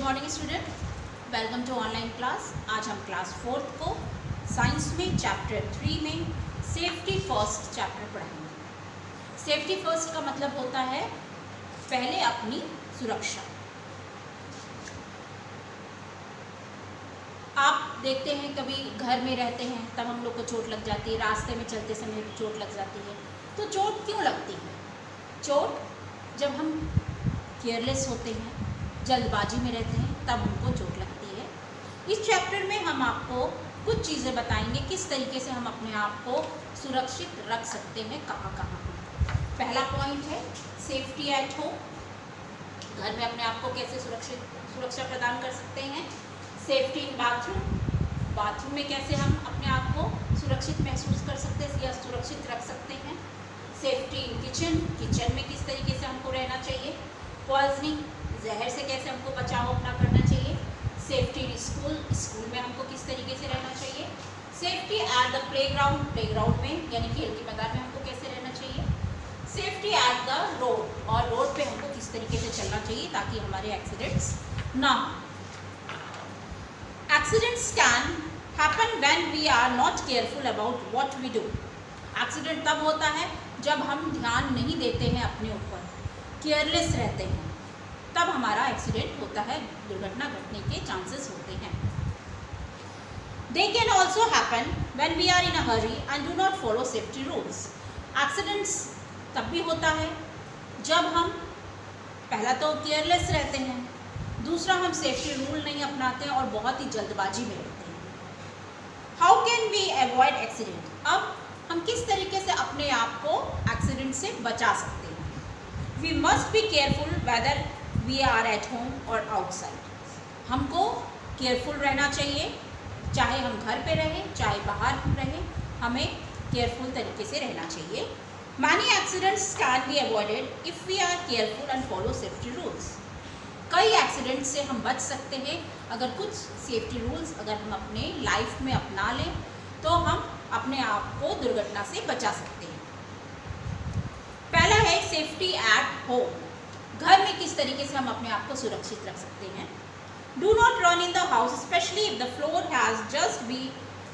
Morning student, welcome to online class. आज हम class 4th को साइंस में चैप्टर 3 में सेफ्टी फर्स्ट चैप्टर पढ़ेंगे। सेफ्टी फर्स्ट का मतलब होता है पहले अपनी सुरक्षा। आप देखते हैं कभी घर में रहते हैं तब हम लोग को चोट लग जाती है, रास्ते में चलते समय चोट लग जाती है। तो चोट क्यों लगती है? चोट जब हम केयरलेस होते हैं, जल्दबाजी में रहते हैं, तब हमको चोट लगती है। इस चैप्टर में हम आपको कुछ चीज़ें बताएंगे किस तरीके से हम अपने आप को सुरक्षित रख सकते हैं, कहाँ कहाँ। पहला पॉइंट है सेफ्टी एट होम। घर में अपने आप को कैसे सुरक्षा प्रदान कर सकते हैं। Safety in bathroom. बाथरूम में कैसे हम अपने आप को सुरक्षित महसूस कर सकते हैं या सुरक्षित रख सकते हैं। Safety in kitchen. किचन में किस तरीके से हमको रहना चाहिए। पॉइजनिंग, जहर से कैसे हमको बचाव अपना करना चाहिए। Safety in school. स्कूल में हमको किस तरीके से रहना चाहिए। Safety at the playground. Playground में यानी खेल के मैदान में हमको कैसे रहना चाहिए। Safety at the road. और रोड पे हमको किस तरीके से चलना चाहिए ताकि हमारे एक्सीडेंट्स ना हो। Accidents can happen when we are not careful about what we do. Accident तब होता है जब हम ध्यान नहीं देते हैं अपने ऊपर, केयरलेस रहते हैं, तब हमारा एक्सीडेंट होता है, दुर्घटना घटने के चांसेस होते हैं। They can also happen when we are in a hurry and do not follow safety rules. Accidents तब भी होता है जब हम पहला तो केयरलेस रहते हैं, दूसरा हम सेफ्टी रूल नहीं अपनाते हैं और बहुत ही जल्दबाजी में रहते हैं। How can we avoid accident. अब हम किस तरीके से अपने आप को एक्सीडेंट से बचा सकते हैं। We must be careful whether we are at home और आउटसाइड। हमको केयरफुल रहना चाहिए, चाहे हम घर पे रहें चाहे बाहर रहें, हमें केयरफुल तरीके से रहना चाहिए। Many accidents can be avoided if we are careful and follow safety rules. कई एक्सीडेंट से हम बच सकते हैं अगर कुछ सेफ्टी रूल्स अगर हम अपने लाइफ में अपना लें तो हम अपने आप को दुर्घटना से बचा सकते हैं। पहला है सेफ्टी एट होम। घर में किस तरीके से हम अपने आप को सुरक्षित रख सकते हैं। Do not run in the house specially if the floor has just be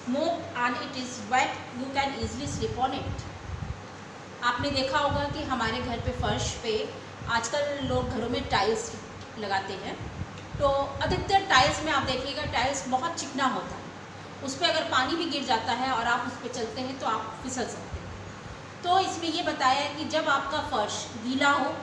mopped and it is wet, you can easily slip on it. आपने देखा होगा कि हमारे घर पे फर्श पे आजकल लोग घरों में टाइल्स लगाते हैं, तो अधिकतर टाइल्स में आप देखिएगा टाइल्स बहुत चिकना होता है, उस पर अगर पानी भी गिर जाता है और आप उस पर चलते हैं तो आप फिसल सकते हैं। तो इसमें ये बताया है कि जब आपका फर्श गीला हो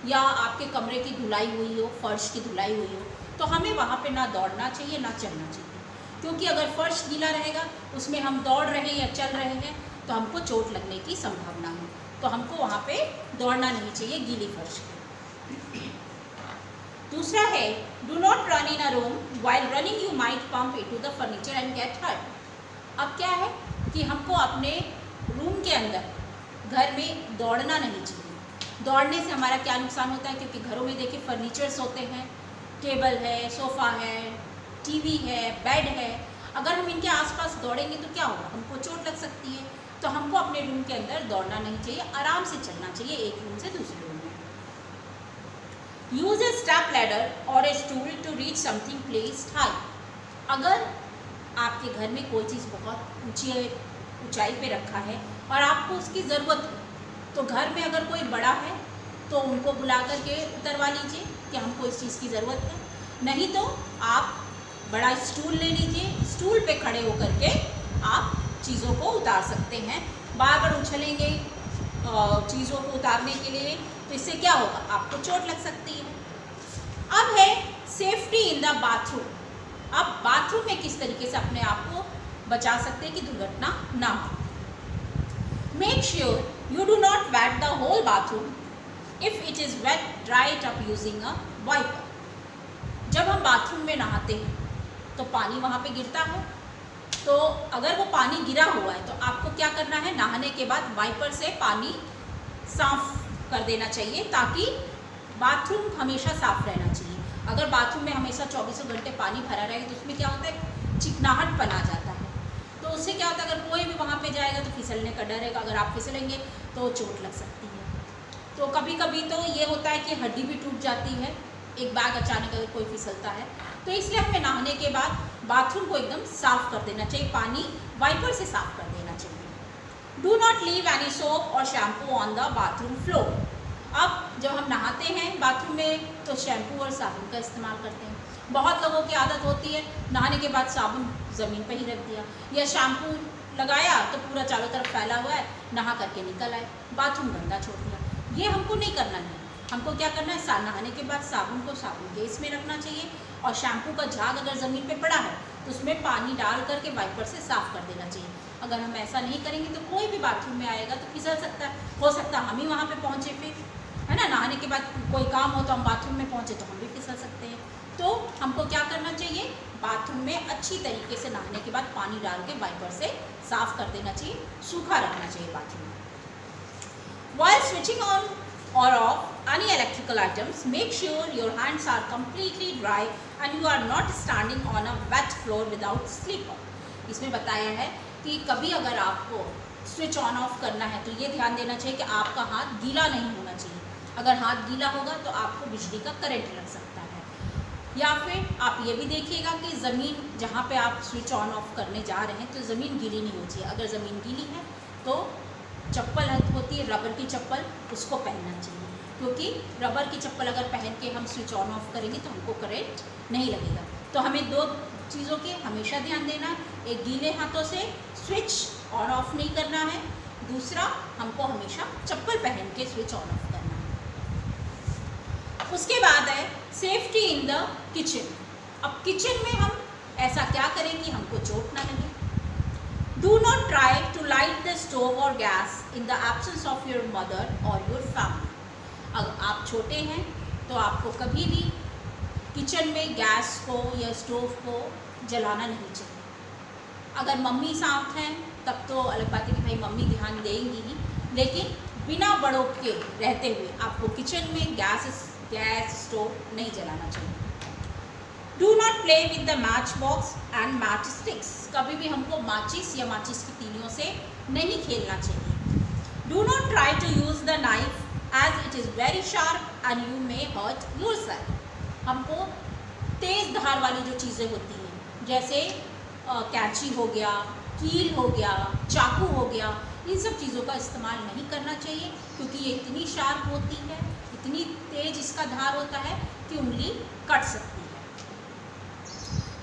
या आपके कमरे की धुलाई हुई हो, फर्श की धुलाई हुई हो, तो हमें वहाँ पे ना दौड़ना चाहिए ना चलना चाहिए, क्योंकि अगर फर्श गीला रहेगा उसमें हम दौड़ रहे हैं या चल रहे हैं तो हमको चोट लगने की संभावना है, तो हमको वहाँ पे दौड़ना नहीं चाहिए गीली फर्श पे। दूसरा है do not run in a room while running you might bump into the furniture and get hurt. अब क्या है कि हमको अपने रूम के अंदर घर में दौड़ना नहीं चाहिए। दौड़ने से हमारा क्या नुकसान होता है, क्योंकि घरों में देखिए फर्नीचर्स होते हैं, टेबल है, सोफ़ा है, टीवी है, बेड है। अगर हम इनके आसपास दौड़ेंगे तो क्या होगा, हमको चोट लग सकती है। तो हमको अपने रूम के अंदर दौड़ना नहीं चाहिए, आराम से चलना चाहिए एक रूम से दूसरे रूम में। यूज ए स्टेप लैडर और a stool to reach something placed high. अगर आपके घर में कोई चीज़ बहुत ऊंचाई पे रखा है और आपको उसकी ज़रूरत है, तो घर में अगर कोई बड़ा है तो उनको बुला करके उतरवा लीजिए कि हमको इस चीज़ की ज़रूरत है। नहीं तो आप बड़ा स्टूल ले लीजिए, स्टूल पे खड़े होकर के आप चीज़ों को उतार सकते हैं। बार बार उछलेंगे चीज़ों को उतारने के लिए तो इससे क्या होगा, आपको चोट लग सकती है। अब है सेफ्टी इन द बाथरूम। अब बाथरूम में किस तरीके से अपने आप को बचा सकते हैं कि दुर्घटना ना हो। Make sure you do not wet the whole bathroom. If it is wet dry it up using a wiper. जब हम बाथरूम में नहाते हैं तो पानी वहाँ पे गिरता है, तो अगर वो पानी गिरा हुआ है तो आपको क्या करना है, नहाने के बाद वाइपर से पानी साफ कर देना चाहिए ताकि बाथरूम हमेशा साफ रहना चाहिए। अगर बाथरूम में हमेशा 24 घंटे पानी भरा रहेगा तो उसमें क्या होता है, चिकनाहटपन आ जाता है। तो उससे क्या होता है, अगर कोई भी वहाँ पे जाएगा तो फिसलने का डर रहेगा, अगर आप फिसलेंगे तो चोट लग सकती है। तो कभी कभी तो ये होता है कि हड्डी भी टूट जाती है एक बैग अचानक अगर कोई फिसलता है, तो इसलिए हमें नहाने के बाद बाथरूम को एकदम साफ कर देना चाहिए, पानी वाइपर से साफ कर देना चाहिए। Do not leave any soap और shampoo on the bathroom floor. अब जब हम नहाते हैं बाथरूम में तो शैम्पू और साबुन का इस्तेमाल करते हैं। बहुत लोगों की आदत होती है नहाने के बाद साबुन ज़मीन पर ही रख दिया, या शैम्पू लगाया तो पूरा चारों तरफ फैला हुआ है, नहा करके निकल आए, बाथरूम गंदा छोड़ दिया। ये हमको नहीं करना है। हमको क्या करना है, नहाने के बाद साबुन को साबुन के इसमें रखना चाहिए, और शैम्पू का झाग अगर ज़मीन पे पड़ा है तो उसमें पानी डाल करके वाइपर से साफ़ कर देना चाहिए। अगर हम ऐसा नहीं करेंगे तो कोई भी बाथरूम में आएगा तो फिसल सकता है, हो सकता है हम ही वहाँ पे पहुँचे, फिर है ना, नहाने के बाद कोई काम हो तो हम बाथरूम में पहुँचे तो हम भी फिसल सकते हैं। तो हमको क्या करना चाहिए, बाथरूम में अच्छी तरीके से नहाने के बाद पानी डाल के वाइपर से साफ़ कर देना चाहिए, सूखा रखना चाहिए बाथरूम में। While switching on or off any electrical items, make sure your hands are completely dry and you are not standing on a wet floor without slipper। इसमें बताया है कि कभी अगर आपको स्विच ऑन ऑफ करना है तो ये ध्यान देना चाहिए कि आपका हाथ गीला नहीं होना चाहिए। अगर हाथ गीला होगा तो आपको बिजली का करंट लग सकता है। या फिर आप ये भी देखिएगा कि ज़मीन जहाँ पे आप स्विच ऑन ऑफ करने जा रहे हैं तो ज़मीन गीली नहीं होती है। अगर ज़मीन गीली है तो चप्पल होती है रबर की चप्पल, उसको पहनना चाहिए, क्योंकि रबर की चप्पल अगर पहन के हम स्विच ऑन ऑफ करेंगे तो हमको करंट नहीं लगेगा। तो हमें दो चीज़ों के हमेशा ध्यान देना है, एक गीले हाथों से स्विच ऑन ऑफ नहीं करना है, दूसरा हमको हमेशा चप्पल पहन के स्विच ऑन ऑफ करना है। उसके बाद है सेफ्टी इन द किचन। अब किचन में हम ऐसा क्या करें कि हमको चोट ना लगे। Do not try to light the stove और gas in the absence of your mother और योर फैमिली। अगर आप छोटे हैं तो आपको कभी भी किचन में गैस को या स्टोव को जलाना नहीं चाहिए। अगर मम्मी साथ हैं तब तो अलग बात है कि भाई मम्मी ध्यान देंगी ही, लेकिन बिना बड़ों के रहते हुए आपको किचन में गैस स्टोव नहीं जलाना चाहिए। Do not play with the match box and match sticks. कभी भी हमको माचिस या माचिस की तीलियों से नहीं खेलना चाहिए। Do not try to use the knife as it is very sharp and you may hurt yourself. हमको तेज़ धार वाली जो चीज़ें होती हैं जैसे कैंची हो गया, कील हो गया, चाकू हो गया, इन सब चीज़ों का इस्तेमाल नहीं करना चाहिए, क्योंकि ये इतनी शार्प होती है, इतनी तेज इसका धार होता है कि उंगली कट सकती है।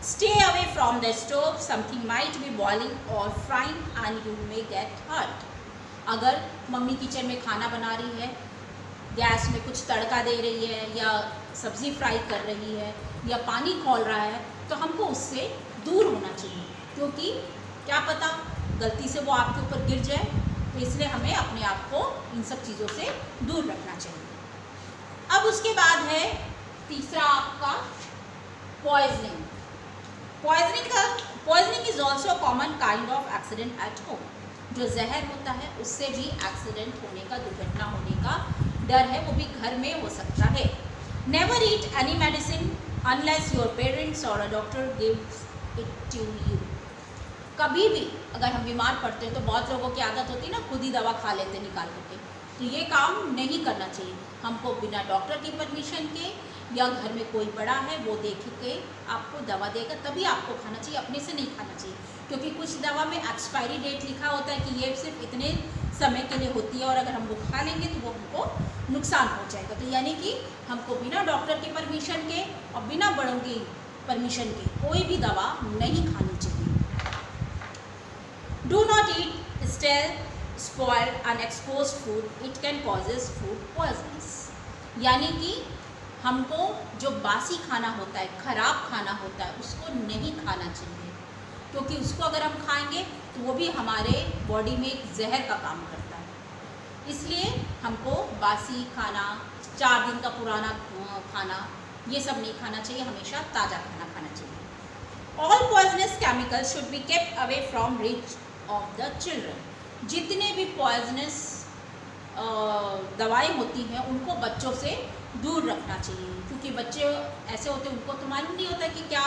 Stay away from the stove, something might be boiling और frying and you may get hurt. अगर मम्मी किचन में खाना बना रही है, गैस में कुछ तड़का दे रही है या सब्ज़ी फ्राई कर रही है या पानी खौल रहा है, तो हमको उससे दूर होना चाहिए, क्योंकि क्या पता गलती से वो आपके ऊपर गिर जाए। तो इसलिए हमें अपने आप को इन सब चीज़ों से दूर रखना चाहिए। अब उसके बाद है तीसरा आपका poisoning. Poisoning is also common kind of accident at home. जो जहर होता है उससे भी एक्सीडेंट होने का, दुर्घटना होने का डर है, वो भी घर में हो सकता है। Never eat any medicine unless your parents और a doctor gives it to you. कभी भी अगर हम बीमार पड़ते हैं तो बहुत लोगों की आदत होती है ना, खुद ही दवा खा लेते निकाल करके, तो ये काम नहीं करना चाहिए। हमको बिना डॉक्टर की परमिशन के या घर में कोई बड़ा है वो देख के आपको दवा देगा तभी आपको खाना चाहिए, अपने से नहीं खाना चाहिए, क्योंकि कुछ दवा में एक्सपायरी डेट लिखा होता है कि ये सिर्फ इतने समय के लिए होती है और अगर हम वो खा लेंगे तो वो हमको नुकसान हो जाएगा। तो यानी कि हमको बिना डॉक्टर की परमिशन के और बिना बड़ों की परमिशन के कोई भी दवा नहीं खानी चाहिए। Do not eat stale spoiled and exposed food, it can causes food poisons। यानी कि हमको जो बासी खाना होता है, खराब खाना होता है, उसको नहीं खाना चाहिए, क्योंकि उसको अगर हम खाएंगे तो वो भी हमारे बॉडी में एक जहर का काम करता है। इसलिए हमको बासी खाना, 4 दिन का पुराना खाना, ये सब नहीं खाना चाहिए, हमेशा ताज़ा खाना खाना चाहिए। All poisonous chemicals should be kept away from reach of the children। जितने भी पॉइजनस दवाएं होती हैं उनको बच्चों से दूर रखना चाहिए, क्योंकि बच्चे ऐसे होते हैं उनको तो मालूम नहीं होता कि क्या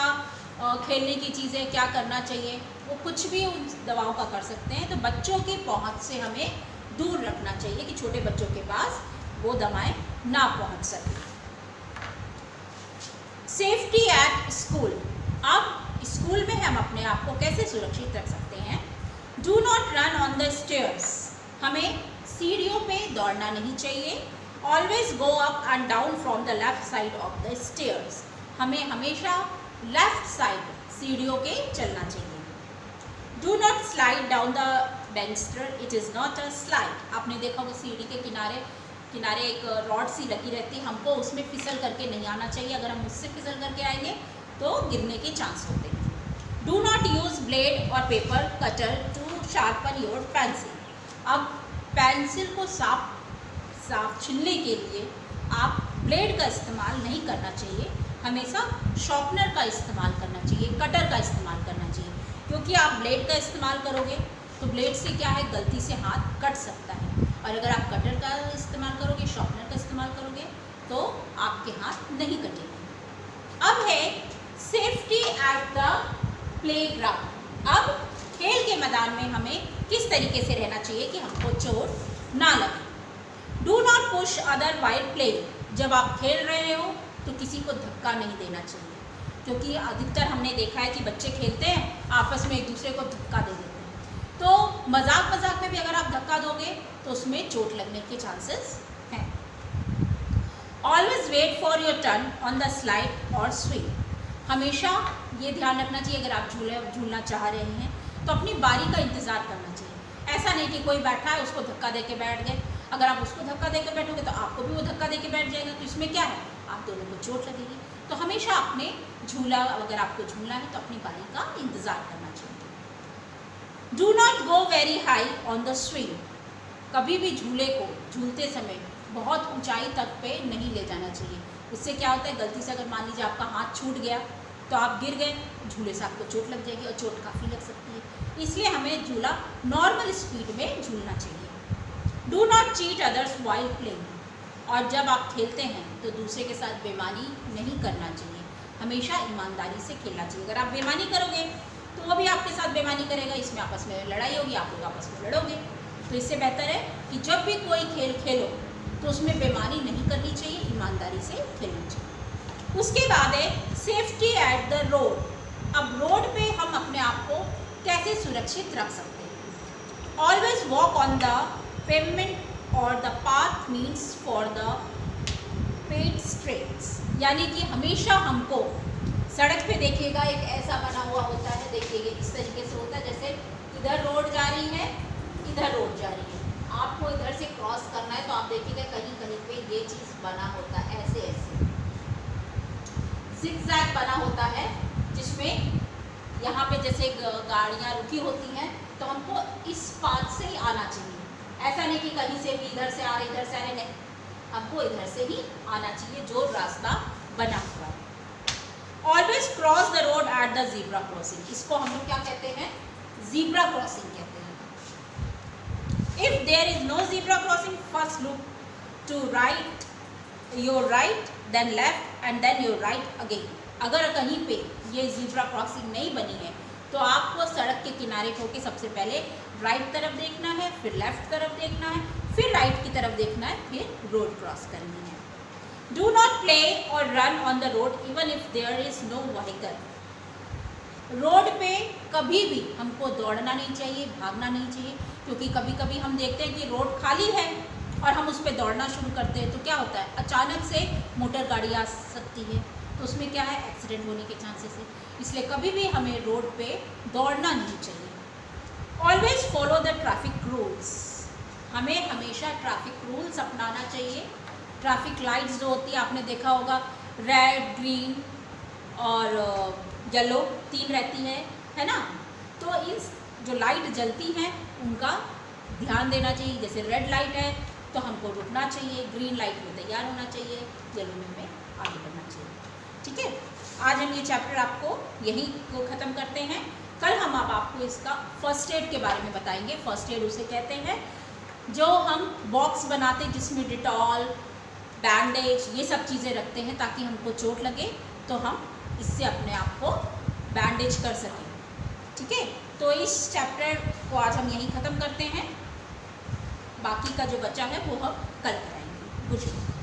खेलने की चीज़ें क्या करना चाहिए, वो कुछ भी उन दवाओं का कर सकते हैं। तो बच्चों की पहुंच से हमें दूर रखना चाहिए कि छोटे बच्चों के पास वो दवाएं ना पहुंच सकें। Safety at school. अब स्कूल में हम अपने आप को कैसे सुरक्षित रख सकते हैं? Do not run on the stairs. हमें सीढ़ियों पे दौड़ना नहीं चाहिए। Always go up and down from the left side of the stairs. हमें हमेशा लेफ्ट साइड सीढ़ियों के चलना चाहिए। Do not slide down the banister, it is not a slide. आपने देखा होगा सीढ़ी के किनारे एक रॉड सी लगी रहती है, हमको उसमें फिसल करके नहीं आना चाहिए। अगर हम उससे फिसल करके आएंगे तो गिरने के चांस होते हैं। Do not use blade or paper cutter to sharpen your pencil. अब पेंसिल को साफ छीलने के लिए आप ब्लेड का इस्तेमाल नहीं करना चाहिए, हमेशा शॉर्पनर का इस्तेमाल करना चाहिए, कटर का इस्तेमाल करना चाहिए। क्योंकि आप ब्लेड का इस्तेमाल करोगे तो ब्लेड से क्या है, गलती से हाथ कट सकता है, और अगर आप कटर का इस्तेमाल करोगे, शॉर्पनर का इस्तेमाल करोगे तो आपके हाथ नहीं कटेंगे। अब है सेफ्टी एट द प्लेग्राउंड। अब खेल के मैदान में हमें किस तरीके से रहना चाहिए कि हमको चोट ना लगे। Do not push other while playing. जब आप खेल रहे हो तो किसी को धक्का नहीं देना चाहिए, क्योंकि अधिकतर हमने देखा है कि बच्चे खेलते हैं आपस में एक दूसरे को धक्का दे देते हैं। तो मजाक में भी अगर आप धक्का दोगे तो उसमें चोट लगने के चांसेस हैं। Always wait for your turn on the slide or swing. हमेशा ये ध्यान रखना चाहिए, अगर आप झूलना चाह रहे हैं तो अपनी बारी का इंतज़ार करना चाहिए। ऐसा नहीं कि कोई बैठा है उसको धक्का दे के बैठ गए। अगर आप उसको धक्का दे के बैठोगे तो आपको भी वो धक्का दे के बैठ जाएगा, तो इसमें क्या है, आप दोनों को चोट लगेगी। तो हमेशा अपने झूला, अगर आपको झूलना है तो अपनी बारी का इंतज़ार करना चाहिए। Do not go very high on the swing. कभी भी झूले को झूलते समय बहुत ऊंचाई तक पे नहीं ले जाना चाहिए। इससे क्या होता है, गलती से अगर मान लीजिए आपका हाथ छूट गया तो आप गिर गए, झूले से आपको चोट लग जाएगी और चोट काफ़ी लग सकती है। इसलिए हमें झूला नॉर्मल स्पीड में झूलना चाहिए। Do not cheat others while playing. और जब आप खेलते हैं तो दूसरे के साथ बेईमानी नहीं करना चाहिए, हमेशा ईमानदारी से खेलना चाहिए। अगर आप बेईमानी करोगे तो वो भी आपके साथ बेईमानी करेगा, इसमें आपस में लड़ाई होगी, आप लोग आपस में लड़ोगे। तो इससे बेहतर है कि जब भी कोई खेल खेलो तो उसमें बेईमानी नहीं करनी चाहिए, ईमानदारी से खेलना चाहिए। उसके बाद है सेफ्टी एट द रोड। अब रोड पे हम अपने आप को कैसे सुरक्षित रख सकते हैं? Always walk on the pavement और the path means for the pedestrians. यानी कि हमेशा हमको सड़क पे देखिएगा एक ऐसा बना हुआ होता है, देखिएगा इस तरीके से होता है, जैसे इधर रोड जा रही है, इधर रोड जा रही है, आपको इधर से क्रॉस करना है तो आप देखिएगा कहीं कहीं पे ये चीज़ बना होता है, ऐसे ज़िगज़ैग बना होता है, जिसमें यहाँ पे जैसे गाड़ियाँ रुकी होती हैं तो हमको इस पाथ से ही आना चाहिए। ऐसा नहीं कि कहीं से भी इधर से आ रहे, इधर से आ रहे, नहीं, हमको इधर से ही आना चाहिए जो रास्ता बना हुआ है। Always cross the road at the zebra crossing. इसको हम लोग क्या कहते हैं, ज़ीब्रा क्रॉसिंग कहते हैं। If there is no zebra crossing, first look to right, your right, then left and then your right again. अगर कहीं पे ये ज़ीब्रा क्रॉसिंग नहीं बनी है तो आपको सड़क के किनारे होकर सबसे पहले राइट तरफ देखना है, फिर लेफ्ट तरफ देखना है, फिर राइट की तरफ देखना है, फिर रोड क्रॉस करनी है। Do not play or run on the road even if there is no vehicle. Road पे कभी भी हमको दौड़ना नहीं चाहिए, भागना नहीं चाहिए, क्योंकि कभी कभी हम देखते हैं कि रोड खाली है और हम उस पर दौड़ना शुरू करते हैं तो क्या होता है, अचानक से मोटर गाड़ी आ सकती है, तो उसमें क्या है, एक्सीडेंट होने के चांसेस है। इसलिए कभी भी हमें रोड पे दौड़ना नहीं चाहिए। Always follow the traffic rules. हमें हमेशा ट्रैफिक रूल्स अपनाना चाहिए। ट्रैफिक लाइट्स जो होती है आपने देखा होगा, रेड, ग्रीन और येलो 3 रहती है ना। तो इस जो लाइट जलती हैं उनका ध्यान देना चाहिए। जैसे रेड लाइट है तो हमको रुकना चाहिए, ग्रीन लाइट में तैयार होना चाहिए, येलो में हमें आगे बढ़ना चाहिए। ठीक है, आज हम ये चैप्टर आपको यहीं को ख़त्म करते हैं। कल हम अब आपको इसका फर्स्ट एड के बारे में बताएंगे। फर्स्ट एड उसे कहते हैं जो हम बॉक्स बनाते हैं जिसमें डिटॉल, बैंडेज, ये सब चीज़ें रखते हैं ताकि हमको चोट लगे तो हम इससे अपने आप को बैंडेज कर सकें। ठीक है, तो इस चैप्टर को आज हम यहीं ख़त्म करते हैं। बाकी का जो बचा है वो हम कल कराएंगे। गुड।